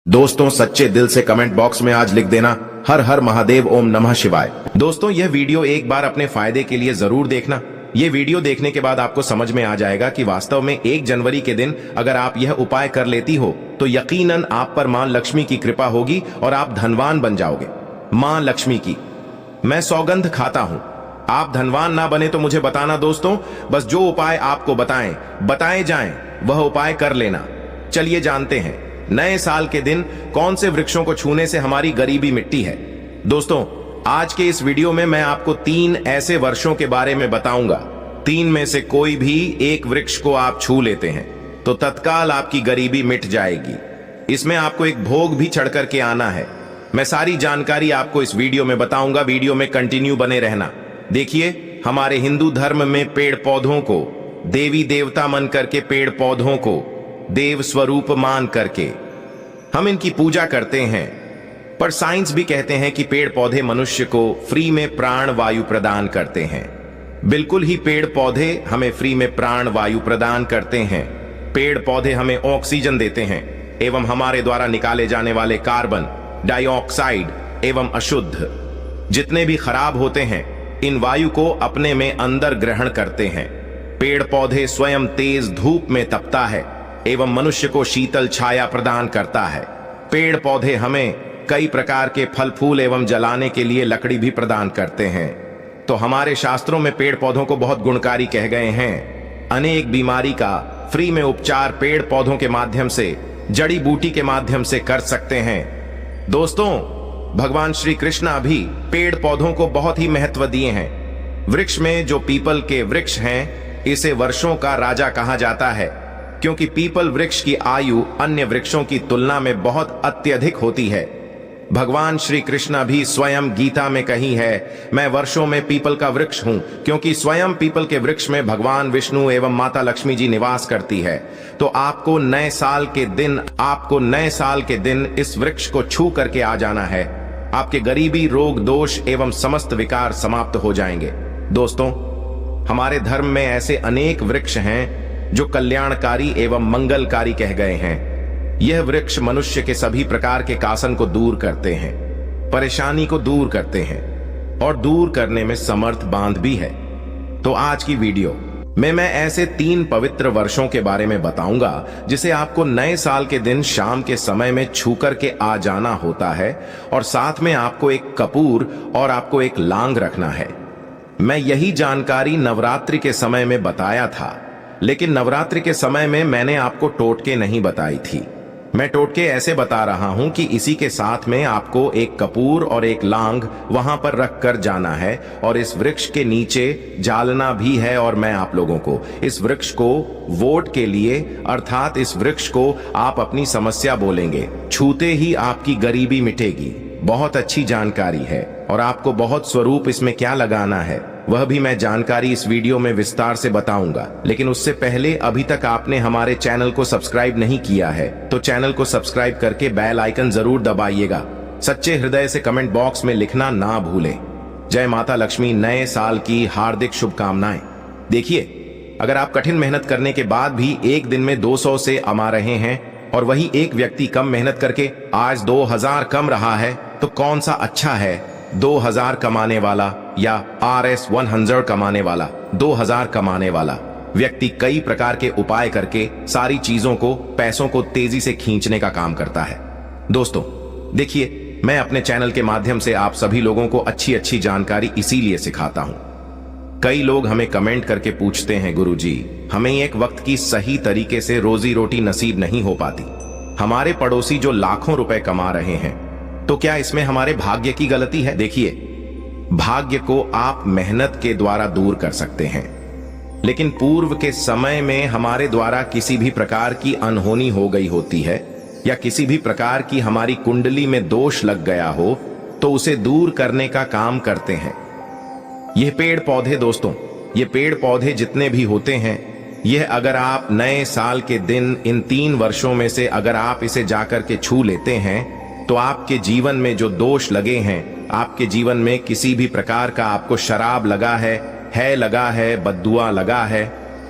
दोस्तों सच्चे दिल से कमेंट बॉक्स में आज लिख देना हर हर महादेव ओम नमः शिवाय। दोस्तों यह वीडियो एक बार अपने फायदे के लिए जरूर देखना। ये वीडियो देखने के बाद आपको समझ में आ जाएगा कि वास्तव में 1 जनवरी के दिन अगर आप यह उपाय कर लेती हो तो यकीनन आप पर मां लक्ष्मी की कृपा होगी और आप धनवान बन जाओगे। मां लक्ष्मी की मैं सौगंध खाता हूं। आप धनवान ना बने तो मुझे बताना दोस्तों, बस जो उपाय आपको बताए जाएं वह उपाय कर लेना। चलिए जानते हैं नए साल के दिन कौन से वृक्षों को छूने से हमारी गरीबी मिटती है। दोस्तों आज के इस वीडियो में मैं आपको 3 ऐसे वर्षों के बारे में बताऊंगा। 3 में से कोई भी एक वृक्ष को आप छू लेते हैं तो तत्काल आपकी गरीबी मिट जाएगी। इसमें आपको एक भोग भी चढ़ करके आना है। मैं सारी जानकारी आपको इस वीडियो में बताऊंगा। वीडियो में कंटिन्यू बने रहना। देखिए हमारे हिंदू धर्म में पेड़ पौधों को देवी देवता मन करके, पेड़ पौधों को देव स्वरूप मान करके हम इनकी पूजा करते हैं। पर साइंस भी कहते हैं कि पेड़ पौधे मनुष्य को फ्री में प्राण वायु प्रदान करते हैं। बिल्कुल ही पेड़ पौधे हमें फ्री में प्राण वायु प्रदान करते हैं। पेड़ पौधे हमें ऑक्सीजन देते हैं एवं हमारे द्वारा निकाले जाने वाले कार्बन डाइऑक्साइड एवं अशुद्ध जितने भी खराब होते हैं इन वायु को अपने में अंदर ग्रहण करते हैं। पेड़ पौधे स्वयं तेज धूप में तपता है एवं मनुष्य को शीतल छाया प्रदान करता है। पेड़ पौधे हमें कई प्रकार के फल फूल एवं जलाने के लिए लकड़ी भी प्रदान करते हैं। तो हमारे शास्त्रों में पेड़ पौधों को बहुत गुणकारी कह गए हैं। अनेक बीमारी का फ्री में उपचार पेड़ पौधों के माध्यम से, जड़ी बूटी के माध्यम से कर सकते हैं। दोस्तों भगवान श्री कृष्ण भी पेड़ पौधों को बहुत ही महत्व दिए हैं। वृक्ष में जो पीपल के वृक्ष हैं इसे वर्षों का राजा कहा जाता है, क्योंकि पीपल वृक्ष की आयु अन्य वृक्षों की तुलना में बहुत अत्यधिक होती है। भगवान श्री कृष्ण भी स्वयं गीता में कही है, मैं वर्षों में पीपल का वृक्ष हूं, क्योंकि स्वयं पीपल के वृक्ष में भगवान विष्णु एवं माता लक्ष्मी जी निवास करती है। तो आपको नए साल के दिन इस वृक्ष को छू करके आ जाना है। आपके गरीबी, रोग, दोष एवं समस्त विकार समाप्त हो जाएंगे। दोस्तों हमारे धर्म में ऐसे अनेक वृक्ष हैं जो कल्याणकारी एवं मंगलकारी कह गए हैं। यह वृक्ष मनुष्य के सभी प्रकार के कासन को दूर करते हैं, परेशानी को दूर करते हैं और दूर करने में समर्थ बांध भी है। तो आज की वीडियो में मैं ऐसे 3 पवित्र वर्षों के बारे में बताऊंगा जिसे आपको नए साल के दिन शाम के समय में छू करके आ जाना होता है और साथ में आपको एक कपूर और आपको एक लांग रखना है। मैं यही जानकारी नवरात्रि के समय में बताया था, लेकिन नवरात्रि के समय में मैंने आपको टोटके नहीं बताई थी। मैं टोटके ऐसे बता रहा हूं कि इसी के साथ में आपको एक कपूर और एक लांग वहां पर रख कर जाना है और इस वृक्ष के नीचे जालना भी है। और मैं आप लोगों को इस वृक्ष को वोट के लिए, अर्थात इस वृक्ष को आप अपनी समस्या बोलेंगे, छूते ही आपकी गरीबी मिटेगी। बहुत अच्छी जानकारी है और आपको बहुत स्वरूप इसमें क्या लगाना है वह भी मैं जानकारी इस वीडियो में विस्तार से बताऊंगा। लेकिन उससे पहले अभी तक आपने हमारे चैनल को सब्सक्राइब नहीं किया है तो चैनल को सब्सक्राइब करके बेल आइकन जरूर दबाइएगा। सच्चे हृदय से कमेंट बॉक्स में लिखना ना भूलें। जय माता लक्ष्मी। नए साल की हार्दिक शुभकामनाएं। देखिए अगर आप कठिन मेहनत करने के बाद भी एक दिन में 200 से कमा रहे हैं और वही एक व्यक्ति कम मेहनत करके आज 2000 कम रहा है तो कौन सा अच्छा है, 2000 कमाने वाला या RS 100 कमाने वाला? 2000 कमाने वाला व्यक्ति कई प्रकार के उपाय करके सारी चीजों को, पैसों को तेजी से खींचने का काम करता है। दोस्तों देखिए मैं अपने चैनल के माध्यम से आप सभी लोगों को अच्छी अच्छी जानकारी इसीलिए सिखाता हूं। कई लोग हमें कमेंट करके पूछते हैं, गुरुजी हमें एक वक्त की सही तरीके से रोजी रोटी नसीब नहीं हो पाती। हमारे पड़ोसी जो लाखों रुपए कमा रहे हैं तो क्या इसमें हमारे भाग्य की गलती है? देखिए भाग्य को आप मेहनत के द्वारा दूर कर सकते हैं, लेकिन पूर्व के समय में हमारे द्वारा किसी भी प्रकार की अनहोनी हो गई होती है या किसी भी प्रकार की हमारी कुंडली में दोष लग गया हो तो उसे दूर करने का काम करते हैं यह पेड़ पौधे। दोस्तों ये पेड़ पौधे जितने भी होते हैं, यह अगर आप नए साल के दिन इन 3 वर्षों में से अगर आप इसे जाकर के छू लेते हैं तो आपके जीवन में जो दोष लगे हैं, आपके जीवन में किसी भी प्रकार का आपको शराब लगा है, बद्दुआ लगा है,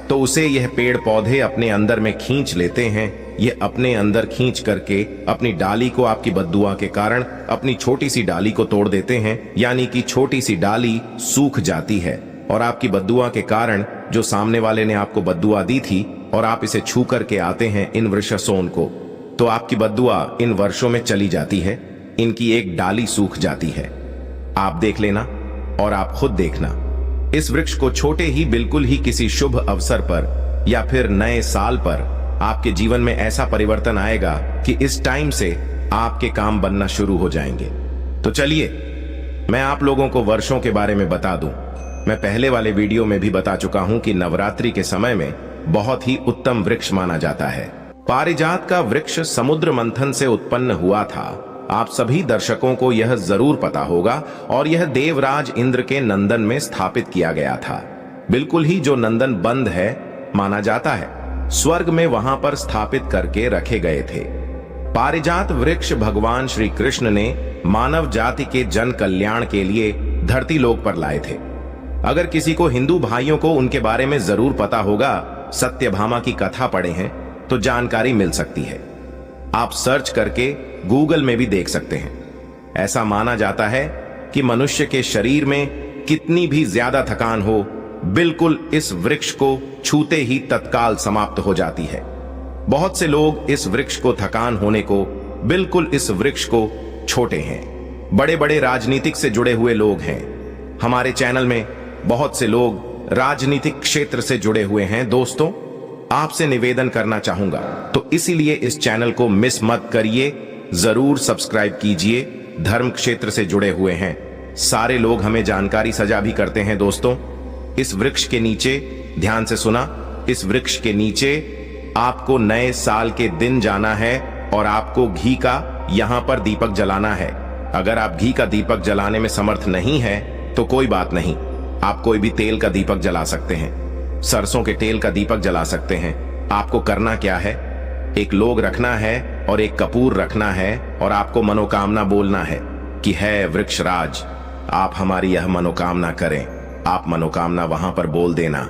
तो उसे यह पेड़ पौधे अपने अंदर में खींच लेते हैं ये अपने अंदर खींच करके अपनी डाली को आपकी बद्दुआ के कारण अपनी छोटी सी डाली को तोड़ देते हैं, यानी कि छोटी सी डाली सूख जाती है और आपकी बद्दुआ के कारण जो सामने वाले ने आपको बद्दुआ दी थी और आप इसे छू करके आते हैं इन वृक्षसोन को, तो आपकी बद्दुआ इन वर्षों में चली जाती है, इनकी एक डाली सूख जाती है। आप देख लेना और आप खुद देखना, इस वृक्ष को छोटे ही बिल्कुल ही किसी शुभ अवसर पर या फिर नए साल पर आपके जीवन में ऐसा परिवर्तन आएगा कि इस टाइम से आपके काम बनना शुरू हो जाएंगे। तो चलिए मैं आप लोगों को वर्षों के बारे में बता दूं। मैं पहले वाले वीडियो में भी बता चुका हूं कि नवरात्रि के समय में बहुत ही उत्तम वृक्ष माना जाता है। पारिजात का वृक्ष समुद्र मंथन से उत्पन्न हुआ था। आप सभी दर्शकों को यह जरूर पता होगा और यह देवराज इंद्र के नंदन में स्थापित किया गया था। बिल्कुल ही जो नंदन बंद है माना जाता है, स्वर्ग में वहां पर स्थापित करके रखे गए थे। पारिजात वृक्ष भगवान श्री कृष्ण ने मानव जाति के जन कल्याण के लिए धरती लोक पर लाए थे। अगर किसी को हिंदू भाइयों को उनके बारे में जरूर पता होगा, सत्यभामा की कथा पढ़े हैं तो जानकारी मिल सकती है। आप सर्च करके गूगल में भी देख सकते हैं। ऐसा माना जाता है कि मनुष्य के शरीर में कितनी भी ज्यादा थकान हो, बिल्कुल इस वृक्ष को छूते ही तत्काल समाप्त हो जाती है। बहुत से लोग इस वृक्ष को थकान होने को बिल्कुल इस वृक्ष को छोटे हैं। बड़े बड़े राजनीतिक से जुड़े हुए लोग हैं। हमारे चैनल में बहुत से लोग राजनीतिक क्षेत्र से जुड़े हुए हैं। दोस्तों, आपसे निवेदन करना चाहूंगा तो इसीलिए इस चैनल को मिस मत करिए, जरूर सब्सक्राइब कीजिए। धर्म क्षेत्र से जुड़े हुए हैं सारे लोग हमें जानकारी सजा भी करते हैं। दोस्तों, इस वृक्ष के नीचे ध्यान से सुना, इस वृक्ष के नीचे आपको नए साल के दिन जाना है और आपको घी का यहां पर दीपक जलाना है। अगर आप घी का दीपक जलाने में समर्थ नहीं है तो कोई बात नहीं, आप कोई भी तेल का दीपक जला सकते हैं, सरसों के तेल का दीपक जला सकते हैं। आपको करना क्या है, एक लोग रखना है और एक कपूर रखना है और आपको मनोकामना बोलना है कि है वृक्षराज, आप हमारी यह मनोकामना करें। आप मनोकामना वहां पर बोल देना,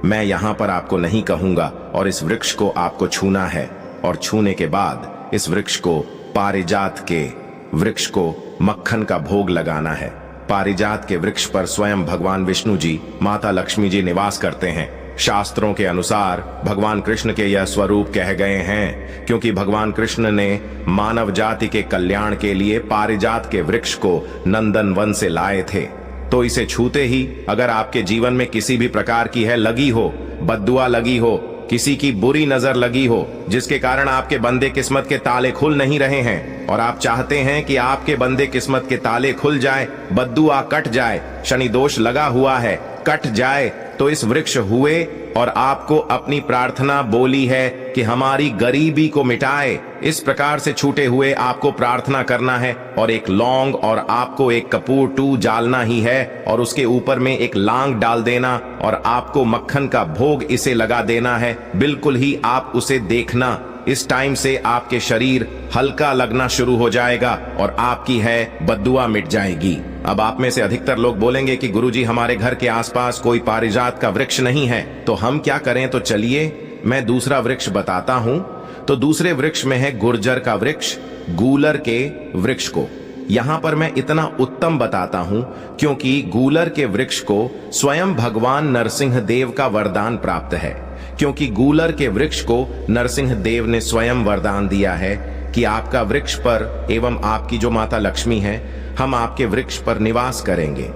मैं यहां पर आपको नहीं कहूंगा, और इस वृक्ष को आपको छूना है और छूने के बाद इस वृक्ष को, पारिजात के वृक्ष को मक्खन का भोग लगाना है। पारिजात के वृक्ष पर स्वयं भगवान विष्णु जी, माता लक्ष्मी जी निवास करते हैं। शास्त्रों के अनुसार भगवान कृष्ण के यह स्वरूप कह गए हैं क्योंकि भगवान कृष्ण ने मानव जाति के कल्याण के लिए पारिजात के वृक्ष को नंदन वन से लाए थे। तो इसे छूते ही अगर आपके जीवन में किसी भी प्रकार की है लगी हो, बद्दुआ लगी हो, किसी की बुरी नजर लगी हो, जिसके कारण आपके बंदे किस्मत के ताले खुल नहीं रहे हैं और आप चाहते हैं कि आपके बंदे किस्मत के ताले खुल जाए, बद्दुआ कट जाए, शनि दोष लगा हुआ है कट जाए, तो इस वृक्ष हुए और आपको अपनी प्रार्थना बोली है कि हमारी गरीबी को मिटाए। इस प्रकार से छूटे हुए आपको प्रार्थना करना है और एक लौंग और आपको एक कपूर टू जालना ही है और उसके ऊपर में एक लांग डाल देना और आपको मक्खन का भोग इसे लगा देना है। बिल्कुल ही आप उसे देखना, इस टाइम से आपके शरीर हल्का लगना शुरू हो जाएगा और आपकी है बद्दुआ मिट जाएगी। अब आप में से अधिकतर लोग बोलेंगे कि गुरुजी हमारे घर के आसपास कोई पारिजात का वृक्ष नहीं है, तो हम क्या करें? तो चलिए मैं दूसरा वृक्ष बताता हूं। तो दूसरे वृक्ष में है गुर्जर का वृक्ष, गूलर के वृक्ष को। यहां पर मैं इतना उत्तम बताता हूं क्योंकि गूलर के वृक्ष को स्वयं भगवान नरसिंह देव का वरदान प्राप्त है, क्योंकि गूलर के वृक्ष को नरसिंह देव ने स्वयं वरदान दिया है कि आपका वृक्ष पर एवं आपकी जो माता लक्ष्मी है, हम आपके वृक्ष पर निवास करेंगे।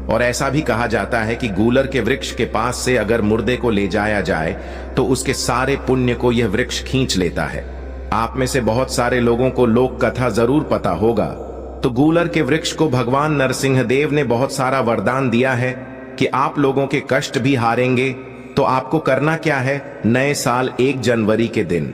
और ऐसा भी कहा जाता है कि गूलर के वृक्ष के पास से अगर मुर्दे को ले जाया जाए तो उसके सारे पुण्य को यह वृक्ष खींच लेता है। आप में से बहुत सारे लोगों को लोक कथा जरूर पता होगा। तो गूलर के वृक्ष को भगवान नरसिंह देव ने बहुत सारा वरदान दिया है कि आप लोगों के कष्ट भी हारेंगे। तो आपको करना क्या है? नए साल 1 जनवरी के दिन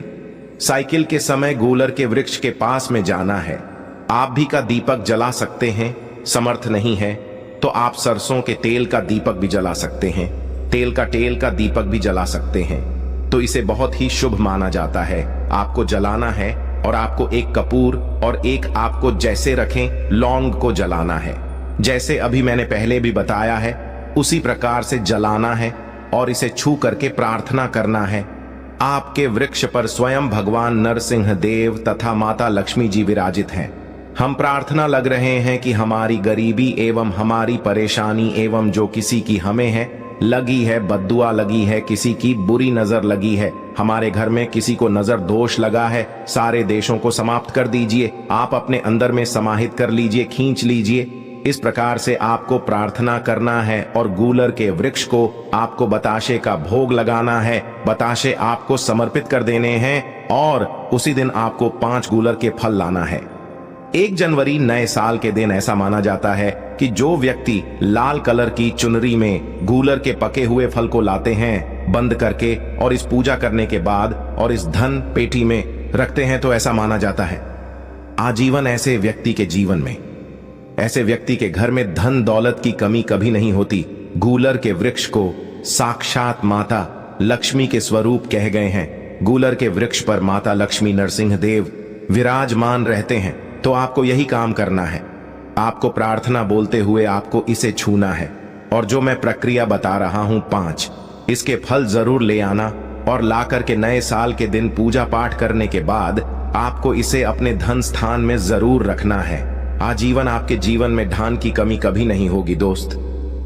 साइकिल के समय गूलर के वृक्ष के पास में जाना है। आप भी का दीपक जला सकते हैं, समर्थ नहीं है तो आप सरसों के तेल का दीपक भी जला सकते हैं, तेल का दीपक भी जला सकते हैं। तो इसे बहुत ही शुभ माना जाता है। आपको जलाना है और आपको एक कपूर और एक आपको जैसे रखें लौंग को जलाना है, जैसे अभी मैंने पहले भी बताया है उसी प्रकार से जलाना है और इसे छू करके प्रार्थना करना है आपके वृक्ष पर स्वयं भगवान नरसिंह देव तथा माता लक्ष्मी जी विराजित हैं। हम प्रार्थना लग रहे हैं कि हमारी गरीबी एवं हमारी परेशानी एवं जो किसी की हमें है लगी है, बद्दुआ लगी है, किसी की बुरी नजर लगी है, हमारे घर में किसी को नजर दोष लगा है, सारे देशों को समाप्त कर दीजिए, आप अपने अंदर में समाहित कर लीजिए, खींच लीजिए। इस प्रकार से आपको प्रार्थना करना है और गूलर के वृक्ष को आपको बताशे का भोग लगाना है। बताशे आपको समर्पित कर देने हैं और उसी दिन आपको 5 गूलर के फल लाना है। 1 जनवरी नए साल के दिन ऐसा माना जाता है कि जो व्यक्ति लाल कलर की चुनरी में गूलर के पके हुए फल को लाते हैं बंद करके और इस पूजा करने के बाद और इस धन पेटी में रखते हैं, तो ऐसा माना जाता है आजीवन ऐसे व्यक्ति के जीवन में, ऐसे व्यक्ति के घर में धन दौलत की कमी कभी नहीं होती। गूलर के वृक्ष को साक्षात माता लक्ष्मी के स्वरूप कहे गए हैं। गूलर के वृक्ष पर माता लक्ष्मी नरसिंह देव विराजमान रहते हैं। तो आपको यही काम करना है, आपको प्रार्थना बोलते हुए आपको इसे छूना है और जो मैं प्रक्रिया बता रहा हूं 5, इसके फल जरूर ले आना और लाकर के नए साल के दिन पूजा पाठ करने के बाद आपको इसे अपने धन स्थान में जरूर रखना है। आजीवन आपके जीवन में धन की कमी कभी नहीं होगी दोस्त।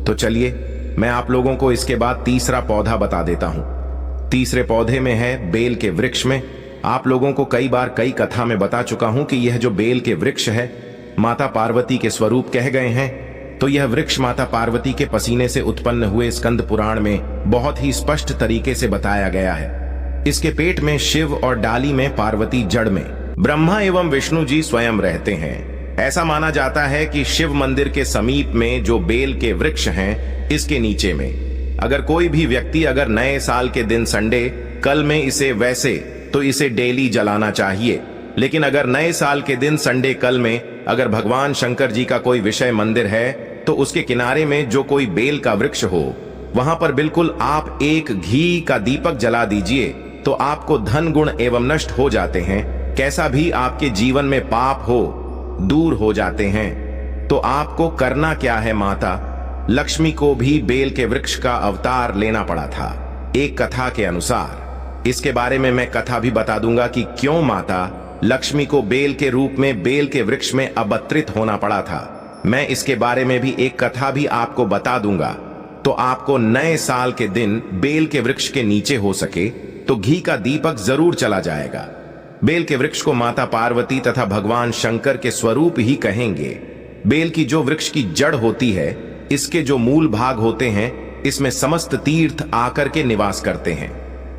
तो चलिए मैं आप लोगों को इसके बाद तीसरा पौधा बता देता हूं। तीसरे पौधे में है बेल के वृक्ष में। आप लोगों को कई बार कई कथा में बता चुका हूं कि यह जो बेल के वृक्ष है माता पार्वती के स्वरूप कह गए हैं। तो यह वृक्ष माता पार्वती के पसीने से उत्पन्न हुए स्कंद पुराण में बहुत ही स्पष्ट तरीके से बताया गया है। इसके पेट में शिव और डाली में पार्वती, जड़ में ब्रह्मा एवं विष्णु जी स्वयं रहते हैं। ऐसा माना जाता है कि शिव मंदिर के समीप में जो बेल के वृक्ष हैं, इसके नीचे में अगर कोई भी व्यक्ति अगर नए साल के दिन संडे कल में इसे वैसे तो इसे डेली जलाना चाहिए, लेकिन अगर नए साल के दिन संडे कल में अगर भगवान शंकर जी का कोई विषय मंदिर है तो उसके किनारे में जो कोई बेल का वृक्ष हो वहां पर बिल्कुल आप एक घी का दीपक जला दीजिए तो आपको धन गुण एवं नष्ट हो जाते हैं। कैसा भी आपके जीवन में पाप हो दूर हो जाते हैं। तो आपको करना क्या है, माता लक्ष्मी को भी बेल के वृक्ष का अवतार लेना पड़ा था एक कथा के अनुसार। इसके बारे में मैं कथा भी बता दूंगा कि क्यों माता लक्ष्मी को बेल के रूप में बेल के वृक्ष में अवतरित होना पड़ा था। मैं इसके बारे में भी एक कथा भी आपको बता दूंगा। तो आपको नए साल के दिन बेल के वृक्ष के नीचे हो सके तो घी का दीपक जरूर चला जाएगा। बेल के वृक्ष को माता पार्वती तथा भगवान शंकर के स्वरूप ही कहेंगे। बेल की जो वृक्ष की जड़ होती है, इसके जो मूल भाग होते हैं, इसमें समस्त तीर्थ आकर के निवास करते हैं।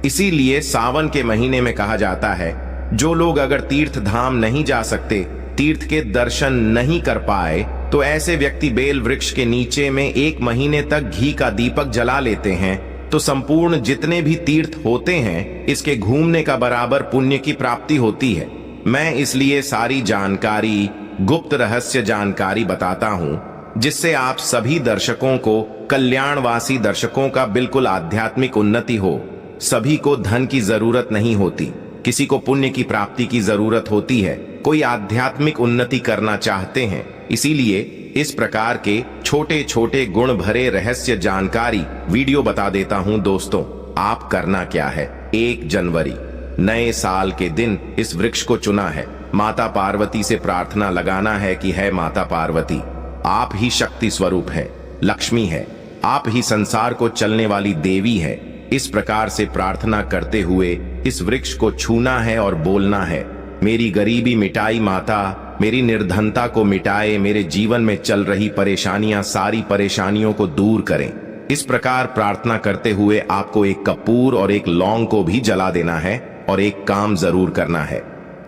इसीलिए सावन के महीने में कहा जाता है जो लोग अगर तीर्थ धाम नहीं जा सकते, तीर्थ के दर्शन नहीं कर पाए, तो ऐसे व्यक्ति बेल वृक्ष के नीचे में 1 महीने तक घी का दीपक जला लेते हैं तो संपूर्ण जितने भी तीर्थ होते हैं इसके घूमने का बराबर पुण्य की प्राप्ति होती है। मैं इसलिए सारी जानकारी, गुप्त रहस्य जानकारी बताता हूं जिससे आप सभी दर्शकों को, कल्याणवासी दर्शकों का बिल्कुल आध्यात्मिक उन्नति हो। सभी को धन की जरूरत नहीं होती, किसी को पुण्य की प्राप्ति की जरूरत होती है, कोई आध्यात्मिक उन्नति करना चाहते हैं। इसीलिए इस प्रकार के छोटे छोटे गुण भरे रहस्य जानकारी वीडियो बता देता हूं दोस्तों। आप करना क्या है, 1 जनवरी नए साल के दिन इस वृक्ष को चुना है। माता पार्वती से प्रार्थना लगाना है कि है माता पार्वती, आप ही शक्ति स्वरूप है, लक्ष्मी है, आप ही संसार को चलने वाली देवी है। इस प्रकार से प्रार्थना करते हुए इस वृक्ष को छूना है और बोलना है, मेरी गरीबी मिटाई माता, मेरी निर्धनता को मिटाए, मेरे जीवन में चल रही परेशानियां, सारी परेशानियों को दूर करें। इस प्रकार प्रार्थना करते हुए आपको एक कपूर और एक लौंग को भी जला देना है और एक काम जरूर करना है।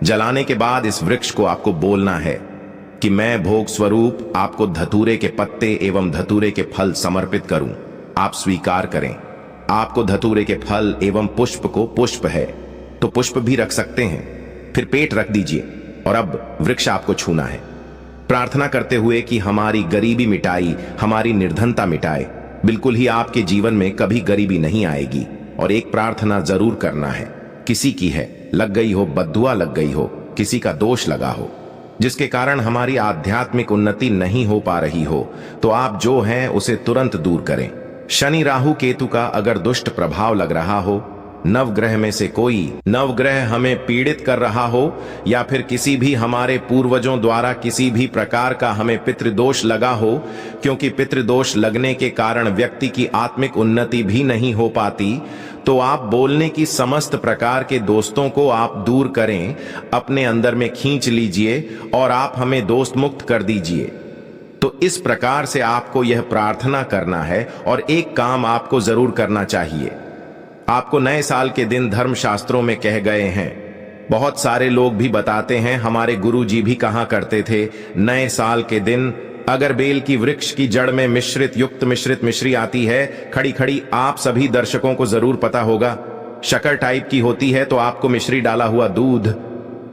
जलाने के बाद इस वृक्ष को आपको बोलना है कि मैं भोग स्वरूप आपको धतूरे के पत्ते एवं धतूरे के फल समर्पित करूं, आप स्वीकार करें। आपको धतूरे के फल एवं पुष्प को, पुष्प है तो पुष्प भी रख सकते हैं, फिर पेट रख दीजिए और अब वृक्ष आपको छूना है। प्रार्थना करते हुए कि हमारी गरीबी मिटाई, हमारी निर्धनता मिटाए, बिल्कुल ही आपके जीवन में कभी गरीबी नहीं आएगी। और एक प्रार्थना जरूर करना है, किसी की है लग गई हो, बद्दुआ लग गई हो, किसी का दोष लगा हो जिसके कारण हमारी आध्यात्मिक उन्नति नहीं हो पा रही हो, तो आप जो हैं उसे तुरंत दूर करें। शनि राहु केतु का अगर दुष्ट प्रभाव लग रहा हो नवग्रह में से कोई नवग्रह हमें पीड़ित कर रहा हो या फिर किसी भी हमारे पूर्वजों द्वारा किसी भी प्रकार का हमें पितृदोष लगा हो, क्योंकि पितृदोष लगने के कारण व्यक्ति की आत्मिक उन्नति भी नहीं हो पाती, तो आप बोलने की समस्त प्रकार के दोस्तों को आप दूर करें, अपने अंदर में खींच लीजिए और आप हमें दोस्त मुक्त कर दीजिए। तो इस प्रकार से आपको यह प्रार्थना करना है और एक काम आपको जरूर करना चाहिए। आपको नए साल के दिन धर्मशास्त्रों में कह गए हैं, बहुत सारे लोग भी बताते हैं, हमारे गुरु जी भी कहा करते थे, नए साल के दिन अगर बेल की वृक्ष की जड़ में मिश्रित युक्त मिश्रित मिश्री आती है, खड़ी खड़ी, आप सभी दर्शकों को जरूर पता होगा, शक्कर टाइप की होती है, तो आपको मिश्री डाला हुआ दूध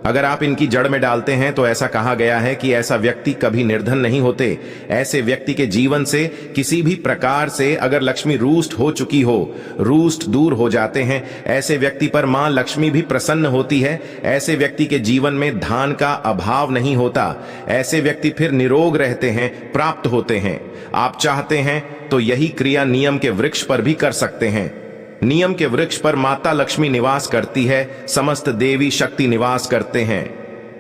अगर आप इनकी जड़ में डालते हैं तो ऐसा कहा गया है कि ऐसा व्यक्ति कभी निर्धन नहीं होते। ऐसे व्यक्ति के जीवन से किसी भी प्रकार से अगर लक्ष्मी रूष्ट हो चुकी हो, रूष्ट दूर हो जाते हैं। ऐसे व्यक्ति पर मां लक्ष्मी भी प्रसन्न होती है। ऐसे व्यक्ति के जीवन में धान का अभाव नहीं होता। ऐसे व्यक्ति फिर निरोग रहते हैं, प्राप्त होते हैं। आप चाहते हैं तो यही क्रिया नियम के वृक्ष पर भी कर सकते हैं। नियम के वृक्ष पर माता लक्ष्मी निवास करती है, समस्त देवी शक्ति निवास करते हैं।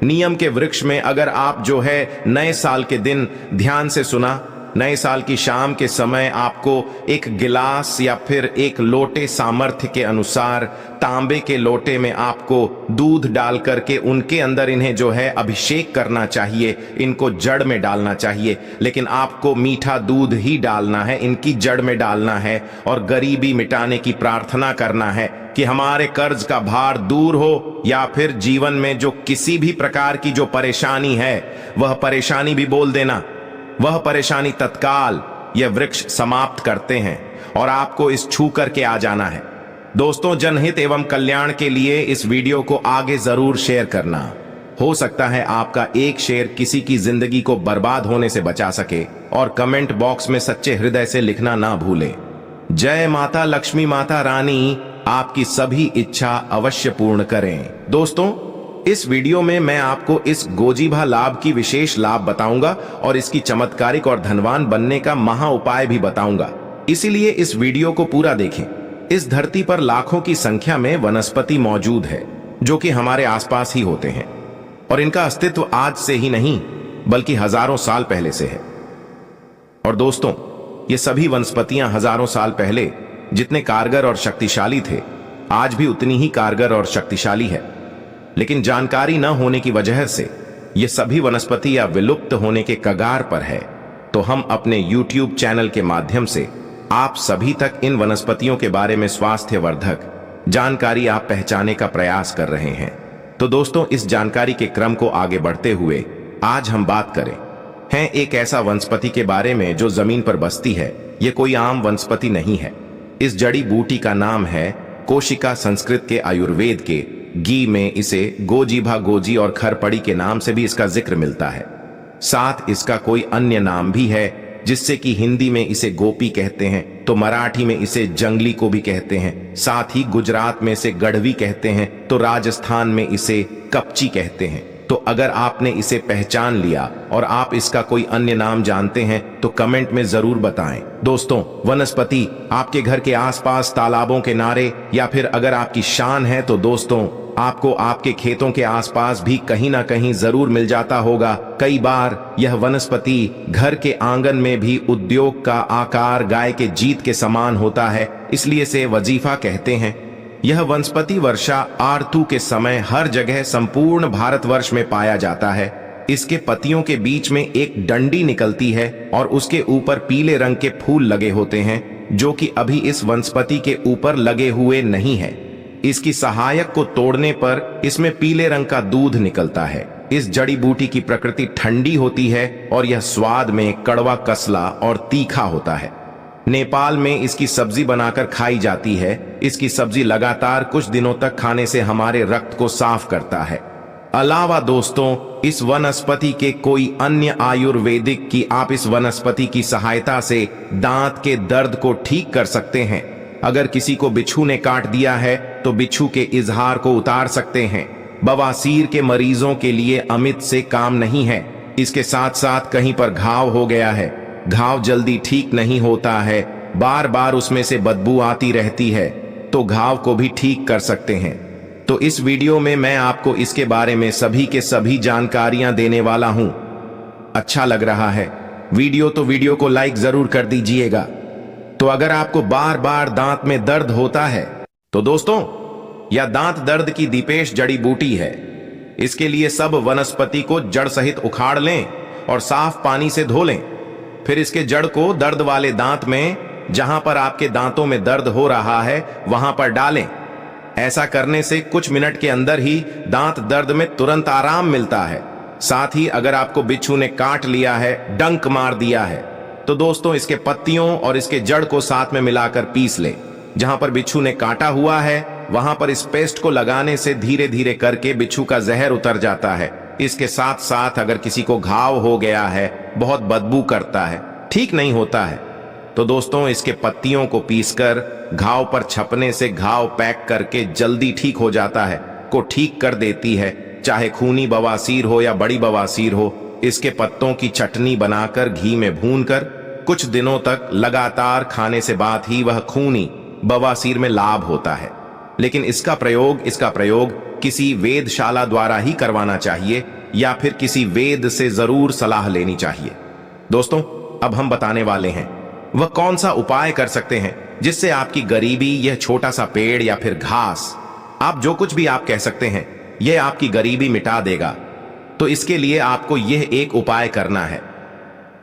नियम के वृक्ष में अगर आप जो है नए साल के दिन ध्यान से सुना, नए साल की शाम के समय आपको एक गिलास या फिर एक लोटे सामर्थ्य के अनुसार तांबे के लोटे में आपको दूध डाल करके उनके अंदर इन्हें जो है अभिषेक करना चाहिए, इनको जड़ में डालना चाहिए। लेकिन आपको मीठा दूध ही डालना है, इनकी जड़ में डालना है और गरीबी मिटाने की प्रार्थना करना है कि हमारे कर्ज का भार दूर हो, या फिर जीवन में जो किसी भी प्रकार की जो परेशानी है वह परेशानी भी बोल देना। वह परेशानी तत्काल यह वृक्ष समाप्त करते हैं और आपको इस छू करके आ जाना है। दोस्तों, जनहित एवं कल्याण के लिए इस वीडियो को आगे जरूर शेयर करना। हो सकता है आपका एक शेयर किसी की जिंदगी को बर्बाद होने से बचा सके। और कमेंट बॉक्स में सच्चे हृदय से लिखना ना भूलें। जय माता लक्ष्मी माता रानी आपकी सभी इच्छा अवश्य पूर्ण करें। दोस्तों, इस वीडियो में मैं आपको इस गोजीभा लाभ की विशेष लाभ बताऊंगा और इसकी चमत्कारिक और धनवान बनने का महा उपाय भी बताऊंगा। इसीलिए इस वीडियो को पूरा देखें। इस धरती पर लाखों की संख्या में वनस्पति मौजूद है जो कि हमारे आसपास ही होते हैं और इनका अस्तित्व आज से ही नहीं बल्कि हजारों साल पहले से है। और दोस्तों, ये सभी वनस्पतियां हजारों साल पहले जितने कारगर और शक्तिशाली थे, आज भी उतनी ही कारगर और शक्तिशाली है। लेकिन जानकारी न होने की वजह से ये सभी वनस्पति या विलुप्त होने के कगार पर है। तो हम अपने YouTube चैनल के माध्यम से आप सभी तक इन वनस्पतियों के बारे में स्वास्थ्यवर्धक जानकारी आप पहचाने का प्रयास कर रहे हैं। तो दोस्तों, इस जानकारी के क्रम को आगे बढ़ते हुए आज हम बात करें हैं एक ऐसा वनस्पति के बारे में जो जमीन पर बसती है। ये कोई आम वनस्पति नहीं है। इस जड़ी बूटी का नाम है कोशिका। संस्कृत के आयुर्वेद के गी में इसे गोजीभा, गोजी और खरपड़ी के नाम से भी इसका जिक्र मिलता है। साथ इसका कोई अन्य नाम भी है, जिससे कि हिंदी में इसे गोपी कहते हैं, तो मराठी में इसे जंगली को भी कहते हैं। साथ ही गुजरात में इसे गढ़वी कहते हैं, तो राजस्थान में इसे कपची कहते हैं। तो अगर आपने इसे पहचान लिया और आप इसका कोई अन्य नाम जानते हैं तो कमेंट में जरूर बताएं। दोस्तों, वनस्पति आपके घर के आसपास तालाबों के नारे या फिर अगर आपकी शान है तो दोस्तों आपको आपके खेतों के आसपास भी कहीं ना कहीं जरूर मिल जाता होगा। कई बार यह वनस्पति घर के आंगन में भी उद्योग का आकार गाय के जीत के समान होता है, इसलिए इसे वजीफा कहते हैं। यह वनस्पति वर्षा आरतु के समय हर जगह संपूर्ण भारतवर्ष में पाया जाता है। इसके पत्तियों के बीच में एक डंडी निकलती है और उसके ऊपर पीले रंग के फूल लगे होते हैं, जो कि अभी इस वनस्पति के ऊपर लगे हुए नहीं है। इसकी सहायक को तोड़ने पर इसमें पीले रंग का दूध निकलता है। इस जड़ी बूटी की प्रकृति ठंडी होती है और यह स्वाद में कड़वा, कसला और तीखा होता है। नेपाल में इसकी सब्जी बनाकर खाई जाती है। इसकी सब्जी लगातार कुछ दिनों तक खाने से हमारे रक्त को साफ करता है। अलावा दोस्तों, इस वनस्पति के कोई अन्य आयुर्वेदिक की आप इस वनस्पति की सहायता से दांत के दर्द को ठीक कर सकते हैं। अगर किसी को बिच्छू ने काट दिया है तो बिच्छू के इजहार को उतार सकते हैं। बवासीर के मरीजों के लिए अमित से काम नहीं है। इसके साथ साथ कहीं पर घाव हो गया है, घाव जल्दी ठीक नहीं होता है, बार बार उसमें से बदबू आती रहती है, तो घाव को भी ठीक कर सकते हैं। तो इस वीडियो में मैं आपको इसके बारे में सभी के सभी जानकारियां देने वाला हूं। अच्छा लग रहा है वीडियो तो वीडियो को लाइक जरूर कर दीजिएगा। तो अगर आपको बार बार दांत में दर्द होता है तो दोस्तों यह दांत दर्द की दीपेश जड़ी बूटी है। इसके लिए सब वनस्पति को जड़ सहित उखाड़ लें और साफ पानी से धो लें। फिर इसके जड़ को दर्द वाले दांत में, जहां पर आपके दांतों में दर्द हो रहा है, वहां पर डालें। ऐसा करने से कुछ मिनट के अंदर ही दांत दर्द में तुरंत आराम मिलता है। साथ ही अगर आपको बिच्छू ने काट लिया है, डंक मार दिया है, तो दोस्तों इसके पत्तियों और इसके जड़ को साथ में मिलाकर पीस लें। जहां पर बिच्छू ने काटा हुआ है वहां पर इस पेस्ट को लगाने से धीरे धीरे करके बिच्छू का जहर उतर जाता है। इसके साथ साथ अगर किसी को घाव हो गया है, बहुत बदबू करता है, ठीक नहीं होता है, तो दोस्तों इसके पत्तियों को पीसकर घाव पर छपने से घाव पैक करके जल्दी ठीक हो जाता है, को ठीक कर देती है। चाहे खूनी बवासीर हो या बड़ी बवासीर हो, इसके पत्तों की चटनी बनाकर घी में भूनकर कुछ दिनों तक लगातार खाने से बाद ही वह खूनी बवासीर में लाभ होता है। लेकिन इसका प्रयोग किसी वेदशाला द्वारा ही करवाना चाहिए या फिर किसी वेद से जरूर सलाह लेनी चाहिए। दोस्तों अब हम बताने वाले हैं वह कौन सा उपाय कर सकते हैं जिससे आपकी गरीबी, यह छोटा सा पेड़ या फिर घास, आप जो कुछ भी आप कह सकते हैं, यह आपकी गरीबी मिटा देगा। तो इसके लिए आपको यह एक उपाय करना है।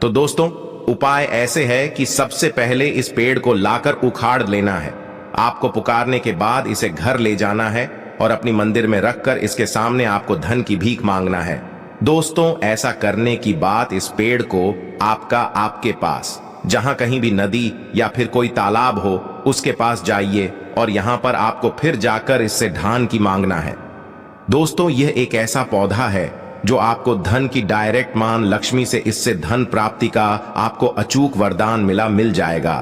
तो दोस्तों उपाय ऐसे है कि सबसे पहले इस पेड़ को लाकर उखाड़ लेना है। आपको पुकारने के बाद इसे घर ले जाना है और अपनी मंदिर में रखकर इसके सामने आपको धन की भीख मांगना है। दोस्तों ऐसा करने की बात इस पेड़ को आपके पास जहां कहीं भी नदी या फिर कोई तालाब हो उसके पास जाइए और यहां पर आपको फिर जाकर इससे धान की मांगना है। दोस्तों यह एक ऐसा पौधा है जो आपको धन की डायरेक्ट मान, लक्ष्मी से इससे धन प्राप्ति का आपको अचूक वरदान मिल जाएगा।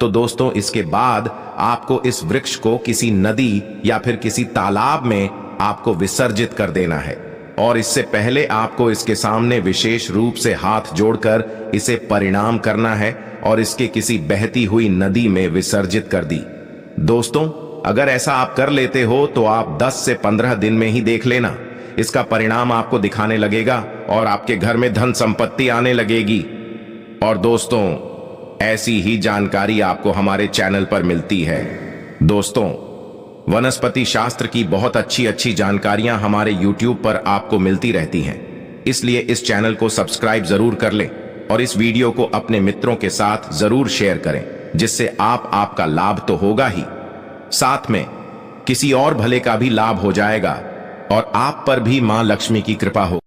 तो दोस्तों इसके बाद आपको इस वृक्ष को किसी नदी या फिर किसी तालाब में आपको विसर्जित कर देना है और इससे पहले आपको इसके सामने विशेष रूप से हाथ जोड़कर इसे परिणाम करना है और इसके किसी बहती हुई नदी में विसर्जित कर दी। दोस्तों अगर ऐसा आप कर लेते हो तो आप 10 से 15 दिन में ही देख लेना, इसका परिणाम आपको दिखाने लगेगा और आपके घर में धन संपत्ति आने लगेगी। और दोस्तों ऐसी ही जानकारी आपको हमारे चैनल पर मिलती है। दोस्तों वनस्पति शास्त्र की बहुत अच्छी जानकारियां हमारे YouTube पर आपको मिलती रहती हैं, इसलिए इस चैनल को सब्सक्राइब जरूर कर लें और इस वीडियो को अपने मित्रों के साथ जरूर शेयर करें, जिससे आपका लाभ तो होगा ही, साथ में किसी और भले का भी लाभ हो जाएगा और आप पर भी मां लक्ष्मी की कृपा हो।